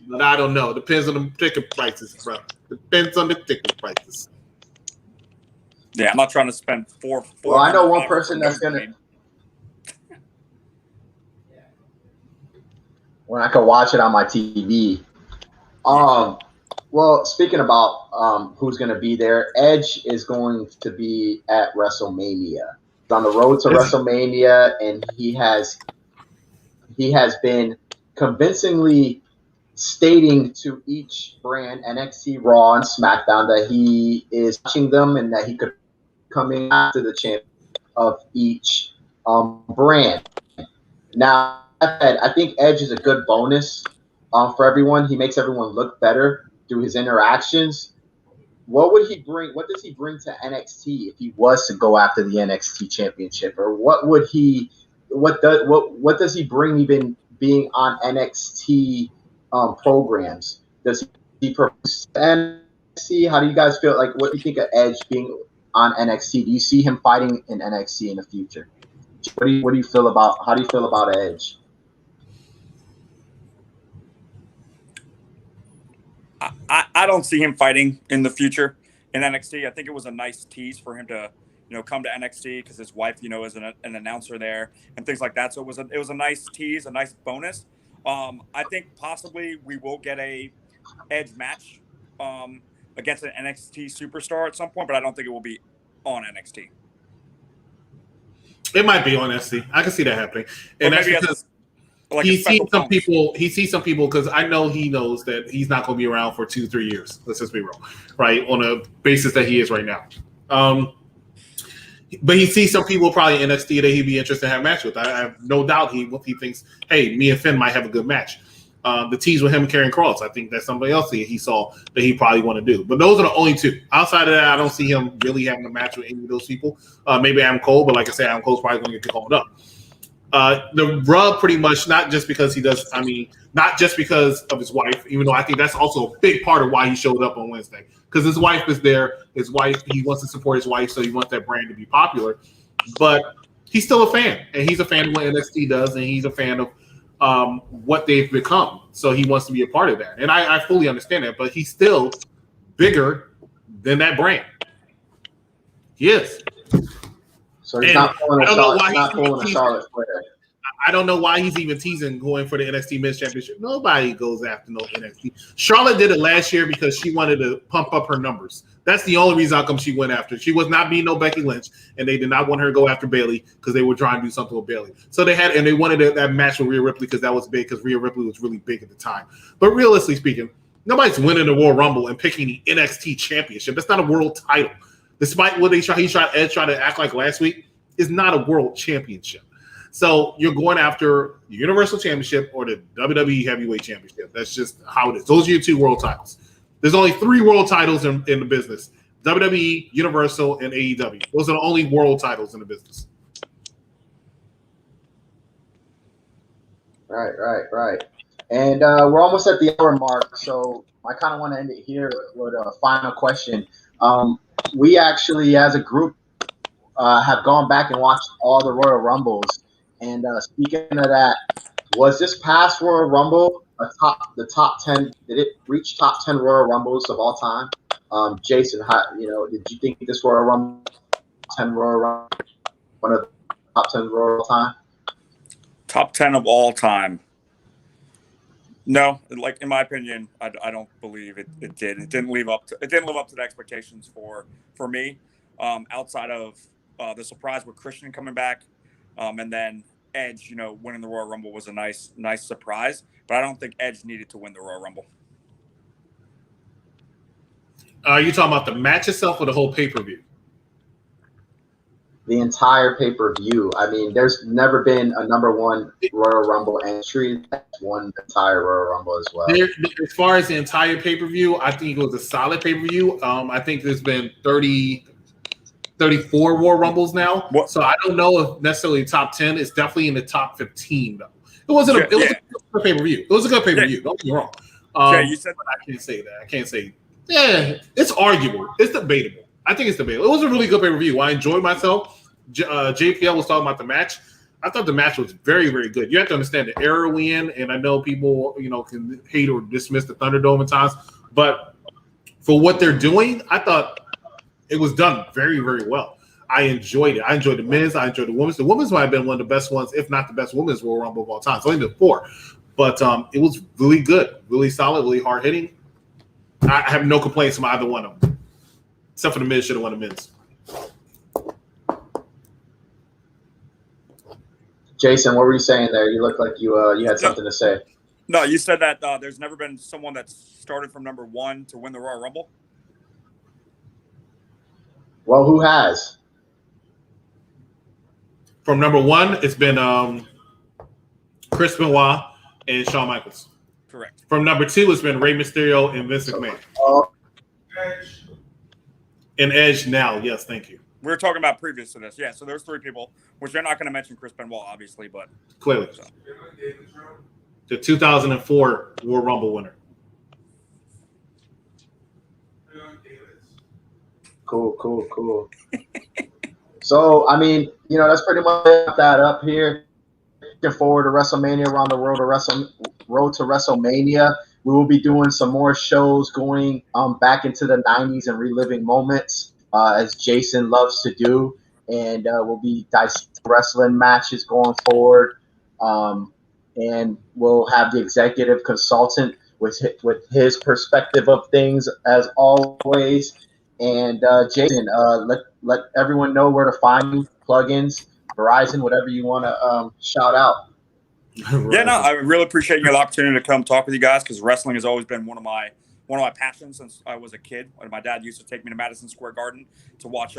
But I don't know. Depends on the ticket prices, bro. Depends on the ticket prices. Yeah, I'm not trying to spend four. Well, I know one person that's going to. When I can watch it on my TV. Well, speaking about who's going to be there, Edge is going to be at WrestleMania. He's on the road to WrestleMania, and he has been convincingly stating to each brand, NXT, Raw, and SmackDown, that he is watching them and that he could come in after the champion of each brand. Now, I think Edge is a good bonus for everyone. He makes everyone look better through his interactions. What would he bring? What does he bring to NXT if he was to go after the NXT championship? Or what would he? What does he bring even being on NXT programs? Does he produce NXT? How do you guys feel? Like, what do you think of Edge being on NXT? Do you see him fighting in NXT in the future? What do you feel about? How do you feel about Edge? I don't see him fighting in the future in NXT. I think it was a nice tease for him to come to NXT because his wife, is an announcer there and things like that. So it was a nice tease, a nice bonus. I think possibly we will get a Edge match against an NXT superstar at some point, but I don't think it will be on NXT. It might be on NXT. I can see that happening, and that's because he sees some people. He sees some people because I know he knows that he's not going to be around for 2-3 years. Let's just be real, right? On a basis that he is right now. But he sees some people probably in NXT that he'd be interested in having a match with. I have no doubt he thinks, hey, me and Finn might have a good match. The tease with him and Karrion Kross, I think that's somebody else he saw that he probably want to do. But those are the only two. Outside of that, I don't see him really having a match with any of those people. Maybe Adam Cole, but like I said, Adam Cole's probably going to get called up. The rub pretty much, not just because not just because of his wife, even though I think that's also a big part of why he showed up on Wednesday. Because his wife is there. His wife, he wants to support his wife, so he wants that brand to be popular. But he's still a fan, and he's a fan of what NXT does, and he's a fan of what they've become. So he wants to be a part of that. And I fully understand that, but he's still bigger than that brand. He is. So he's not pulling a Charlotte Flair. I don't know why he's even teasing going for the NXT Men's Championship. Nobody goes after no NXT. Charlotte did it last year because she wanted to pump up her numbers. That's the only reason how come she went after. She was not being no Becky Lynch, and they did not want her to go after Bayley because they were trying to do something with Bayley. So they wanted that match with Rhea Ripley because that was big because Rhea Ripley was really big at the time. But realistically speaking, nobody's winning the Royal Rumble and picking the NXT Championship. That's not a world title. Despite what Edge tried to act like last week, is not a world championship. So you're going after the Universal Championship or the WWE Heavyweight Championship. That's just how it is. Those are your 2 world titles. There's only 3 world titles in the business: WWE, Universal, and AEW. Those are the only world titles in the business. Right. And we're almost at the hour mark, so I kind of want to end it here with a final question. We actually, as a group, have gone back and watched all the Royal Rumbles. And speaking of that, was this past Royal Rumble the top 10? Did it reach top 10 Royal Rumbles of all time? Jason, did you think this Royal Rumble, 10 Royal Rumble, one of the top 10 Royal time? Top 10 of all time. No, like in my opinion, I don't believe it did. It didn't live up to the expectations for me. Outside of the surprise with Christian coming back, and then Edge, winning the Royal Rumble was a nice surprise. But I don't think Edge needed to win the Royal Rumble. Are you talking about the match itself or the whole pay-per-view? The entire pay-per-view. I mean, there's never been a number 1 Royal Rumble entry that's won the entire Royal Rumble as well. As far as the entire pay-per-view, I think it was a solid pay-per-view. I think there's been 34 Royal Rumbles now. What? So I don't know if necessarily top 10. It's definitely in the top 15, though. It was a good pay-per-view. It was a good pay-per-view. Yeah. Don't get me wrong. You said I can't say that. I can't say. Yeah, it's arguable. It's debatable. I think it's debatable. It was a really good pay-per-view. I enjoyed myself. JPL was talking about the match. I thought the match was very, very good. You have to understand the era we in, and I know people, can hate or dismiss the Thunderdome at times, but for what they're doing, I thought it was done very, very well. I enjoyed it. I enjoyed the men's. I enjoyed the women's. The women's might have been one of the best ones, if not the best women's Royal Rumble of all time. It's only been 4, but it was really good, really solid, really hard hitting. I have no complaints from either one of them, except for the Miz should have won the men's. Jason, what were you saying there? You look like you had something to say. No, you said that there's never been someone that started from number 1 to win the Royal Rumble. Well, who has? From number 1, it's been Chris Benoit and Shawn Michaels. Correct. From number 2, it's been Rey Mysterio and Vince McMahon. Edge. And Edge now, yes, thank you. We were talking about previous to this. Yeah, so there's 3 people, which they're not going to mention Chris Benoit, obviously, but clearly. So. The 2004 Royal Rumble winner. Cool. So, I mean, that's pretty much that up here. Looking forward to WrestleMania, around the road to WrestleMania. We will be doing some more shows going back into the 90s and reliving moments, as Jason loves to do. and we'll be dissecting wrestling matches going forward. And we'll have the executive consultant with his perspective of things as always. And Jason, let everyone know where to find you, plugins, Verizon, whatever you want to shout out. Yeah, no, I really appreciate the opportunity to come talk with you guys, because wrestling has always been one of my passions since I was a kid. When my dad used to take me to Madison Square Garden to watch,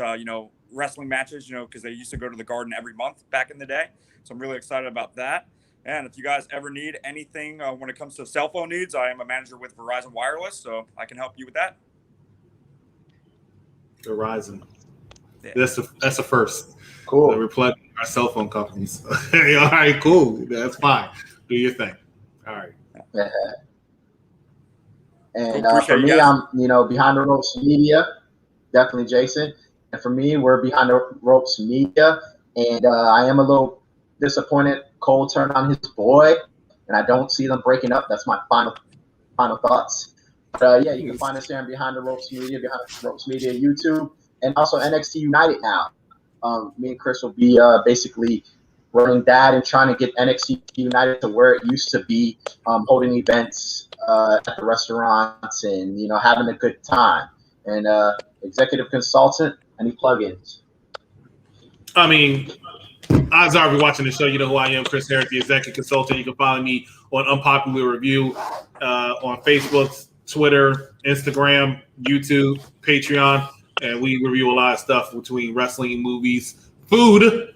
wrestling matches, because they used to go to the Garden every month back in the day. So I'm really excited about that. And if you guys ever need anything when it comes to cell phone needs, I am a manager with Verizon Wireless, so I can help you with that. Verizon. Yeah. That's a first. Cool. We're plugging our cell phone companies. All right, cool. That's fine. Do your thing. All right. Yeah. And Cool. for me, I'm Behind the Ropes Media, definitely Jason. And for me, we're Behind the Ropes Media, and I am a little disappointed Cole turned on his boy, and I don't see them breaking up. That's my final thoughts. But yeah, you can find us there on Behind the Ropes Media YouTube, and also NXT United now. Me and Chris will be basically running that and trying to get NXT United to where it used to be, holding events at the restaurants and having a good time. And executive consultant, any plugins? I mean, odds are, if you're watching the show, you know who I am, Chris Herrick, the executive consultant. You can follow me on Unpopular Review on Facebook, Twitter, Instagram, YouTube, Patreon, and we review a lot of stuff between wrestling, movies, food,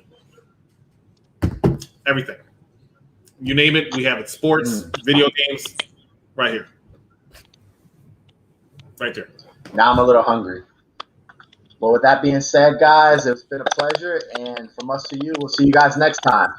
everything. You name it, we have it. Sports, video games, right here. Right there. Now I'm a little hungry. Well, with that being said, guys, it's been a pleasure. And from us to you, we'll see you guys next time.